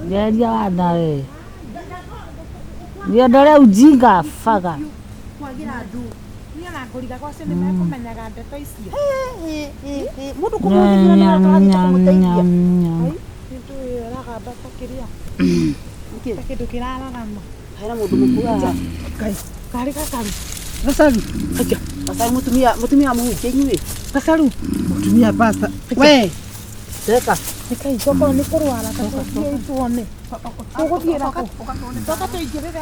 Ngeria wana we. Niondore ujinga faga. Kwagira andu. Ni ana nguriga kwa cene mekumenyaga ndeto icio. Mundu kumuthira ni atwathite kumuteithia. Ndu raga bata kiria. Kindu kirararama. Haira mundu mukua. Kari kakaru. Gasaru. Acha. Gasaru mutumia muhuje inyuĩ. Gasaru. Mutumia pasta. We. Teka. Nikai soko ni kurwara kacio tuone. Tuguthiira ku. Toka tuingirire.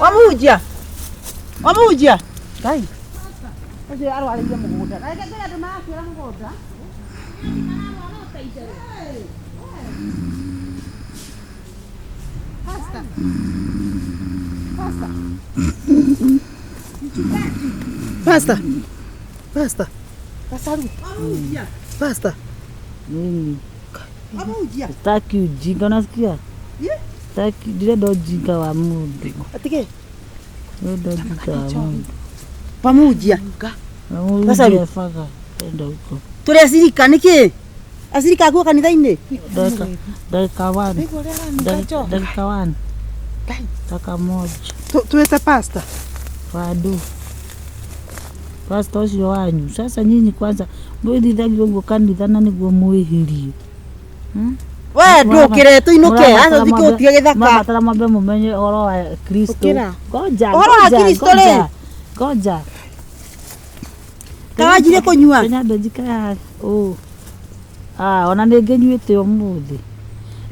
Wamujia. Ngai. Oje arwarĩire mũgũnda. Na reke andũ maakĩra mũgũnda. Pasta. Gasaru. Pasta. Mimi. Wamujia. Sitaki ujinga unasikia? Sitaki ndio ujinga wa mundu. Atike. Ndio ujinga wa mundu. Wamujia. Gasaru faga. Enda huko. Tũrĩ acirika nĩkĩ? Acirika akuo kanitha-inĩ. Dakika 1. Dakika moja. Tuwete pasta. Wadu. Pasta ucio wanyu. Sasa nyinyi kwanza mwithithagia ũguo kanitha na nĩguo mwĩhirie. We ndũkĩre tũinũke hasa thikĩũtige gĩthaka. Mabatara mambe mumenye ũhoro wa Kristo. Ngoja. Ũhoro wa Kristo rĩ. Ngoja. Kawajire kũnyua. Kenya ndojika. Ona nĩ ngĩnyuĩte ũmũthĩ.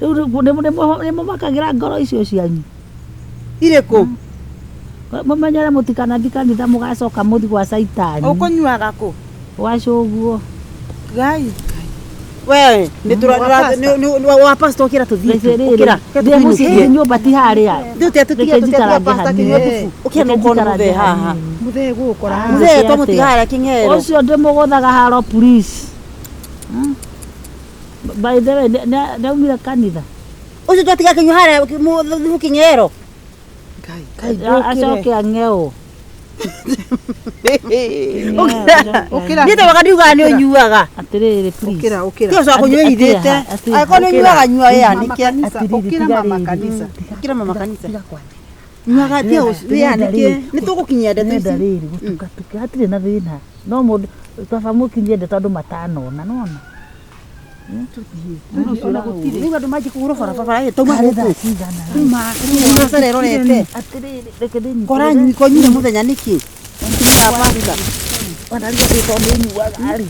Rĩu nĩ mũmakagira ngoro icio cianyu. Irĩkũ? Mũmenyere mũtikanathi kanitha mũgacoka mũthi gwa caitani. Ũkũnyuaga kũ? Wacoguo. Ngai. We, nĩ wa pastor ũkĩra tũthiĩ. Ũkĩra. Ndĩ mũciĩ nyũmba ti harĩa. Tũtĩtũtiga pastor kĩnyua thubu. Ũkĩra no kono mũthee haha. Mũthee gũkora. Mũthee twamũtiga harĩa kĩng'ero. Ũcio ndĩmũgũthaga haro police. By the way, ndaumire kanitha. Ũcio twatiga kĩnyua harĩa thubu kĩng'ero. Acoke ang'eo. Nĩte wakadiuga nĩ ũnyuaga. Atĩrĩrĩ please. Kĩo cwa kũnyua ithĩte. Angĩkorwo nĩ ũnyuaga nyua yanĩke. Ũkĩra mama kanitha. Nyuaga tĩa yanĩke. Nĩ tũgũkinyia ndeto ici. Ndarĩrĩ gũtuka hatirĩ na thĩna. No mũndũ twaba mũkinyie ndeto andũ matanona nona. Rĩu andũ manjĩ kũhũrwo barabara tauma gũkũ. Masa rerorete. Atĩrĩrĩ reke ndĩnyite. Kora nyuire mũthenya nĩkĩ? Wanaria ndĩko ndĩnyuaga rĩ.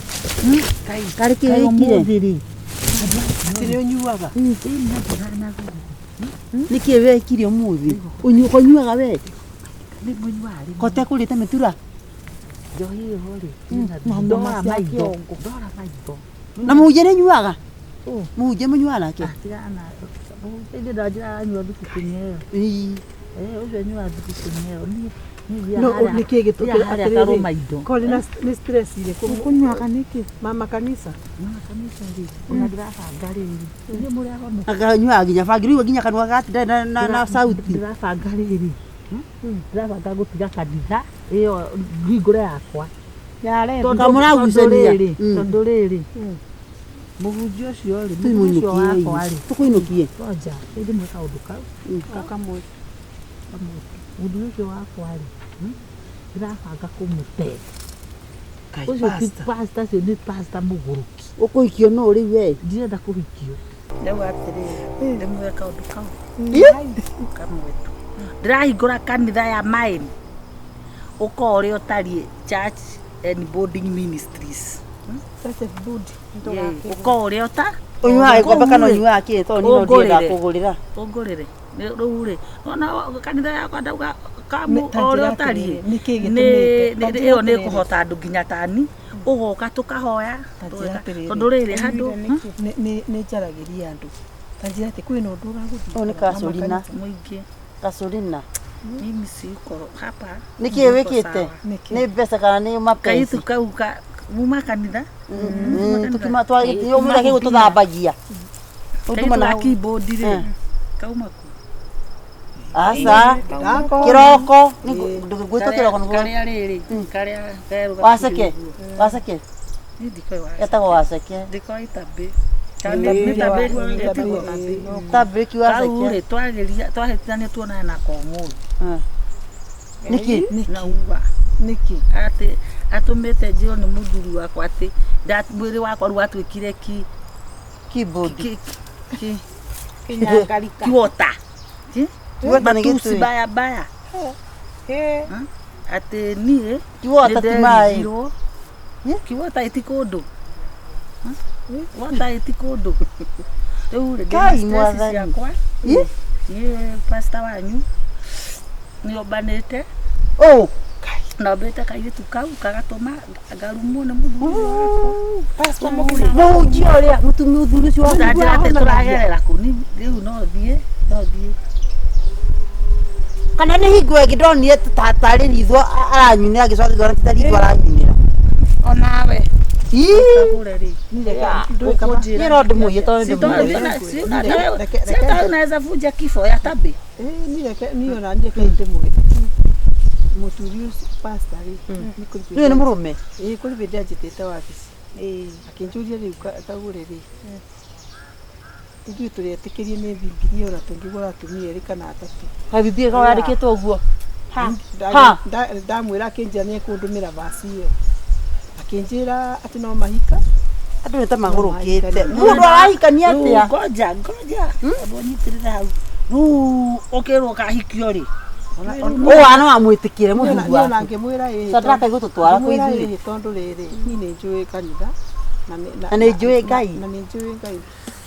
Karĩ kĩwĩkire. Atĩrĩ ũnyuaga. Nĩkĩ wekire ũmũthĩ? Ũnyuaga we? Nĩ mũnyuaga rĩ. Kote kũrĩte mĩtura. Njohi ĩho rĩ. Ndora maitho. Na mũhunjia nĩ nyuaga? Mũhunjia mũnyuaga nake? Tigana. Mũhunjia ndanjĩra anyua thubu kĩng'eo. Ũcio anyuaga thubu kĩng'eo. No nĩkĩ gĩtũkĩra atĩrĩrĩ. Kori nĩ stress irĩkũ? Ũkũnyuaga nĩkĩ? Mama kanitha. Mama kanitha rĩ. Ona ndĩrabanga rĩrĩ. Nĩ mũrĩa wamo. Akanyuaga nginya bangi rĩu nginya kanua gati na sauti. Ndĩrabanga rĩrĩ. Ndĩrabanga gũtiga kanitha ĩyo ngingũre yakwa. Kamũragucania. Tondũ rĩrĩ. Mũhunjia ũcio rĩ. Tũkũinũkie. Roja. Ndĩmwe kaũndũ kau. Kamwe. Mũndũ ũcio wakwa rĩ. Ndĩrabanga kũmũte. Ũcio ti pastor, ũcio nĩ pastor mũgũrũki. Ũkũhikio no rĩu we? Ndirenda kũhikio. Rĩu atĩrĩrĩ. Ndĩmwe kaũndũ kau. Kamwe tu. Ndĩrahingũra kanitha ya mine. Ũko ũrĩa ũtariĩ church and boarding ministries. Ũko ũrĩa ũta. Ũnyuaga kwamba kana ũnyuaga kĩ tondũ nĩ ndĩrenda kũgũrĩra. Ũngũrĩre. Rĩu rĩ. Ona kanitha yakwa ndauga kamu ũrĩa ũtariĩ. Ĩyo nĩ kũhota andũ nginya tani. Ũgoka tũkahoya. Tondũ rĩrĩ handũ. Nĩ njaragĩria andũ. Tanjira atĩ kwĩna ũndũ ũragũthiĩ. Ũyũ nĩ Gasolina. Mũingĩ. Gasolina. Mimi siko hapa. Nĩkĩ wĩkĩte? Nĩ mbeca kana nĩ mapenzi? Kaitu kauka muma kanitha. Tukima twagĩtio ũmũra kĩgũ tũthambagia. Ũnduma na keyboard rĩ. Kauma ku. Asa. Kiroko. Ndũgwĩtwo kiroko nĩguo. Karĩa rĩrĩ. Karĩa Waceke. Waceke. Ndiko wa. Etagwo waceke. Ndiko itambe. Tabiki wa Kaure twagĩria twahĩtithania tuonane na komu. Niki Na uga. Niki. Ati atumite njio ni muthuri wakwa ati mwiri wakwa ru atwikire keyboard Kinyangarika. kiwota. Kiwota ni Matusi gitu. baya. Ati nie Kiwota ti mai. Kiwota iti kundu. Wota iti kundu. Riu Kai mwathani. yakwa. Ni pastor wanyu. Ni obanite. Na beta kairitu kau kagatoma agarumwo na muthuri. Pastor mugina. No ujioria mutumia uthuri ucio wa Ndajira ati turagerera ku ni riu no thie. Kana ni hingo ngidonire tatari ritho aranyunira gicoka gora titaritho aranyunira. Onawe. Kagure ri. Ni ro ndimuye to ndimuye. Sasa unaweza vuja kifo ya tabi. Ni oranje kaite muge. Muturi pastor ri. Ni murume. Kuri bidya jitete wabici. Akinjuria ri kagure ri. Ithuĩ tũretĩkĩrie nĩ thingithia ona tũngĩgũra atumia erĩ kana atatũ. Kabibia kwa yandĩkĩtwo ũguo. Ndamwĩra akĩnjĩra nĩ ekũndũmĩra vaci ĩyo. Akĩnjĩra atĩ no mahika. Andũ nĩ ta magũrũkĩte. Mũndũ arahikania atĩa? Ngoja. Ndonyitĩrĩra hau. Rĩu ũkĩrwo kahikio rĩ. Wana wamwĩtĩkĩre mũthuri waku. Ona ngĩmwĩra ĩ. Sadraka igũtũtwara kwĩ ithuĩ. Tondũ rĩrĩ niĩ nĩ njũĩ kanitha. Na nĩ njũĩ Ngai. Na nĩ njũĩ Ngai.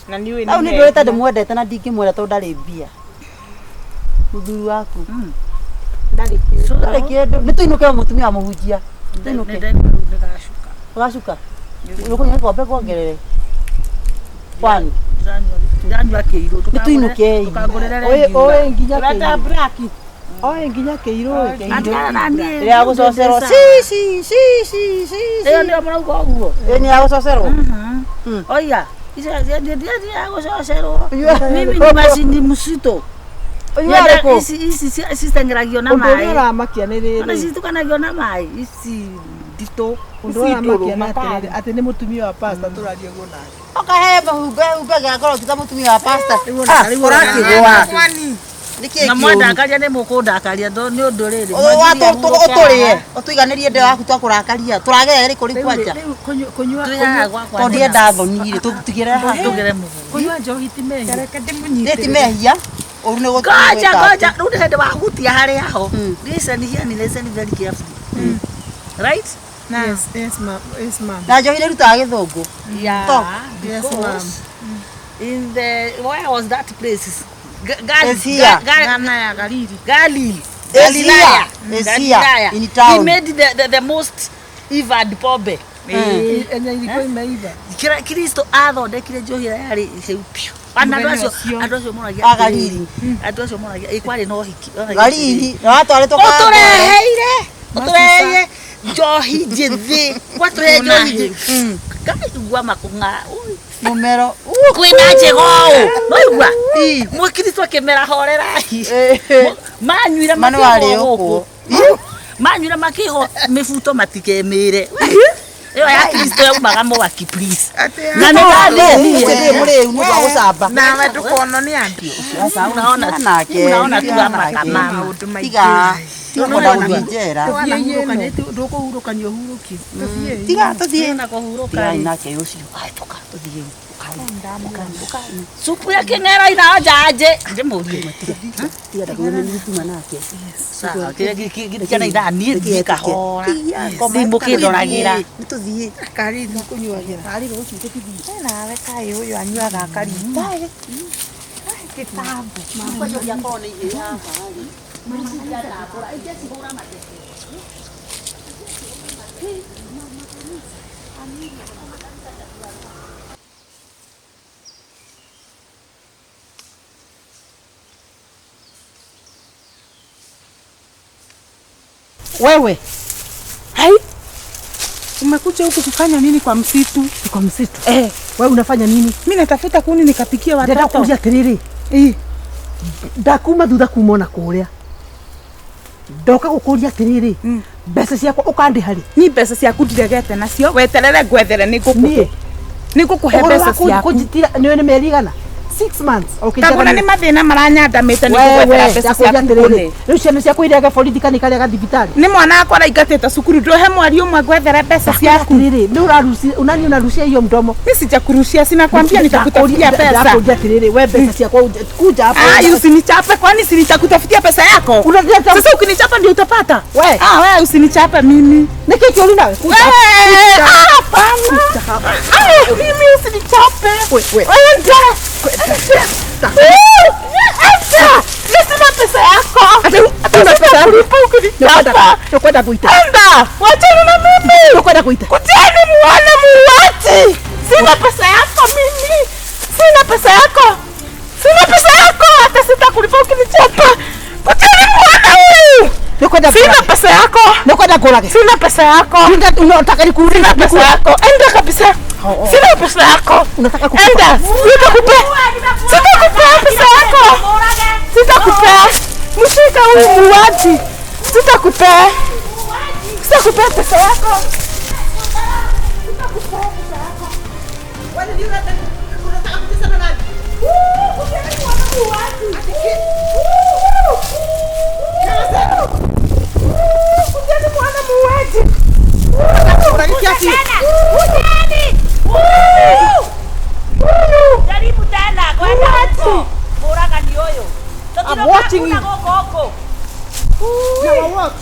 Na niwe ni. Au nĩ ndũĩte ndĩmwendete na ndingĩmwĩra tondũ ndarĩ mbia. Mũthuri waku. Ndarĩ kĩndũ. Ndarĩ kĩndũ. Nĩ tũinũke mũtumia wa mũhunjia. Tũinũke. Nĩgacuka. Ũgacuka. Ũkũnyua kombe kuongerere. Kwani. Ndanyua kĩirũ. Nĩ tũinũke. Oĩ nginya kĩirũ. Oĩ nginya kĩirũ. Nĩ ya gũcocerwo. Ĩyo nĩyo mũrauga ũguo. Nĩ ya gũcocerwo. Oiga. Mimi ni mashini msito. Isi siteng'eragio na mai. Ũramakia nĩ rĩrĩ. Ona citukanagio na mai. Isi ndito. Ũramakia na atĩ nĩ mũtumia wa pastor tũraria guo nake. Okahe mahumbe gakoro kita mũtumia wa pastor. Ũrakĩgũa. Na mwandakaria nĩ mũkũndakaria nĩ ũndũ rĩrĩ. Ũtũrĩe. Ũtũiganĩrie ndĩ waku twakũrakaria. Tũrageria rĩ kũrĩ kwanja. Tondũ ndienda thonire tũtigĩre haha. Tũgere mũgũnda. Kũnyua njohi ti mehia. Reke ndĩmũnyite. Nĩ ti mehia. Ũru nĩ gũtũĩka. Ngoja. Rĩu nĩ hĩndĩ wa hutia harĩa ho. Listen here and listen very carefully. Right? Yes, ma'am. Na njohi rĩrutaga gĩthũngũ. Yeah. Yes, ma'am. In the where was that place? Ghana ya Galili. Galilaya. In town. He made the most evil pombe. Enya ilikuwa imeiva. Kristo athondekire njohi yarĩ hĩu piũ. Andũ acio moragia Galili. Andũ acio moragia ĩkwarĩ no hiki. Galili. Na watwarĩtwo ũtũreheire njohi njĩthĩ. Watũrehe njohi njĩthĩ. Ngaigua makũng'a. Mũmero. Kwĩna njĩgo ũũ. Noigua? Mũkristo akĩmera horerahi. Manyuire makĩho gũkũ. Manyuire makĩho mĩbuto matikemĩre. Ĩyo ya Kristo yaumaga mwaki please. Na nĩndathĩe mũrĩu nĩ wa gũcamba. Nawe ndũkona nĩ andũ. Sasa unaona tu maũndũ maingĩ. Tiga tũkwenda gũthiĩ njera. Ndũkũhurũkania ũhurũkie. Tiga tũthiĩ na kũhurũka. Tiga nake ũcio. Tũka tũthiĩ. Supu ya kĩng'ero inaonja aje? Ndĩmũrie. Tiga ndagũthiĩ gũtuma nake. Sawa, kĩrĩa ithani gĩkahora. Simũkĩndoragĩra. Nĩtũthiĩ. Kari ndũkũnyuagĩra. Kari rũciũ tũthiĩ. Nawe kaĩ ũyũ anyuaga kari. Kĩtambo. Makwajũria korwo nĩ ihĩĩ haha. Wewe. Hai. Umekuja huku kufanya nini kwa msitu? Kwa msitu. Wewe unafanya nini? Mimi natafuta kuni nikapikia watoto. Ndenda kuja tiriri. Ndakuma thutha kumona kuria. Ndoka gukuria tiriri. Mbeca ciakwa ukandi hari. Ni mbeca ciaku ndiregete nacio weterere gwethere ni ngukutu. Niko kuhe pesa ciaku. Kujitira niwe ni merigana. 6 months. Okay. Kagona ni mathina maranyandamite niko gwethera pesa ciaku. Riu ciana ciaku iria borithi kana ikaria gathibitari. Ni mwana akwa raingatite cukuru ndohe mwari umwe gwethera pesa ciaku. Riri, ni urarusia unani unarusia hiyo mdomo. Mimi sijakurushia, sina kwambia nitakutafutia pesa. Ndakuja tiriri, wewe pesa ciaku kuja hapa. Usinichape, kwani si nitakutafutia pesa yako? Sasa ukinichapa ndio utapata. Wewe usinichape mimi. Niki kioli nawe. Hapana. Mimi usinichape. Wewe. Sina pesa yako. Hatuna pesa yako. Nakwenda kuita. Enda. Wachana na mimi. Nakwenda kuita. Kuteni muone muuaji. Sina pesa yako mimi. Sina pesa yako. Sina pesa yako. Hata sitakulipa ukinichapa. Kuteni muone huyu. Sina pesa yako. Nakwenda kulage. Sina pesa yako. Unataka nikurudi na pesa yako. Enda kabisa. Sina pesa yako. Unataka enda. Sitakupea pesa yako. Sitakupea. Mshika huyu muuaji. Sitakupea. Sitakupea pesa yako. Sitakupea pesa yako. Wewe ndio unataka kutesa na nani? Ukienda kwa muuaji. Kujeni mwana muuaji. Jaribu tena kwenda huko. Muraga ni huyo. I'm watching you. Now watch.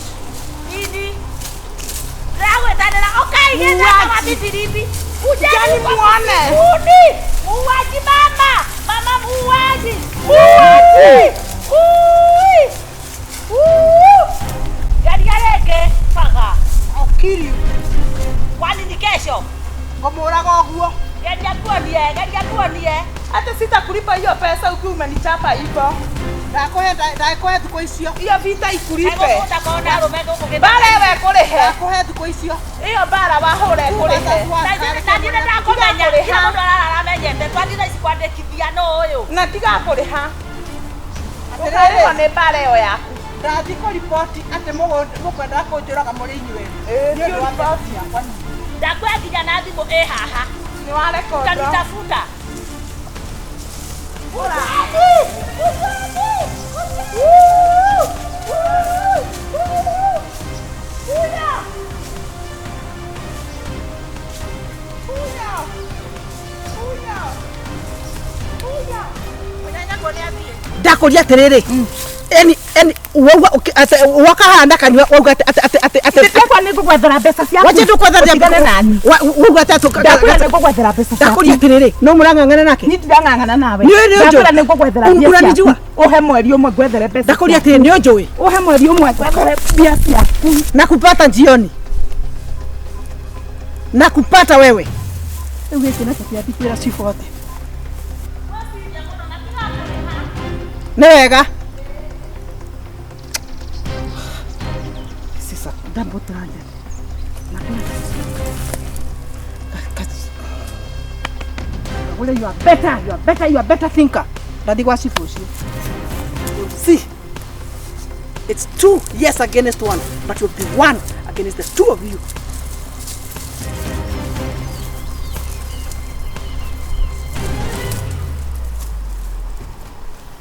Nini? Rawe tena. Okay, nenda kama bibi. Kujeni muone. Muuaji mama. Mama muuaji. Muuaji. Garigareke paga. I'll kill you. Kwani ni kesho? Ngomuraga oguo. Garia kuonie. Hata sitakulipa hiyo pesa ukiwa umenichapa hivyo. Ndakohe thikũ icio. Hiyo vita ikulipe. Utakonda rumego kugetha. Bara wewe kulihe. Ndakohe thikũ icio. Hiyo bara wahore kulihe. Na ndire ndakomenya. Kila mundu aramenyete. Twandire ikwandikithia no uyu. Na tiga kuliha. Ukarĩhwo nĩ bara ĩyo yaku. Ndathi kũripoti atĩ mũkwenda kũnjũraga mũrĩ inyuĩ. Nĩ ũndũ wa riboti yakwa. Ndakwenda nginya na thimũ ĩ haha. Nĩ warekonda. Utanitafuta. Ndakuria atiriri. Eni wakahanda kanywa wauga ati Ndakwa nĩngũgwethera mbeca ciaku. wacha tukwethera nani. wauga ati Ndakwĩra nĩngũgwethera mbeca ciaku. ndakuria atiriri. No mũrang'ang'ana nake. Nindang'ang'ana nawe. Ndakwĩra nĩngũgwethera mbia unanijua. ciaku. Uhe mweri ũmwe ngwethere mbeca. Ndakuria atiriri nĩ ũnjũĩ. Uhe mweri ũmwe ngwethere mbia ciaku. Nakupata jioni. Nakupata wewe. Rĩu gĩkĩ nĩkĩo kĩandikĩra cibũ othe. Nĩ wega. Sasa double target. You are better. You are better thinker. Daddy wa cibũ ũcio. See, it's 2 yes against 1, but you'll be 1 against the 2 of you.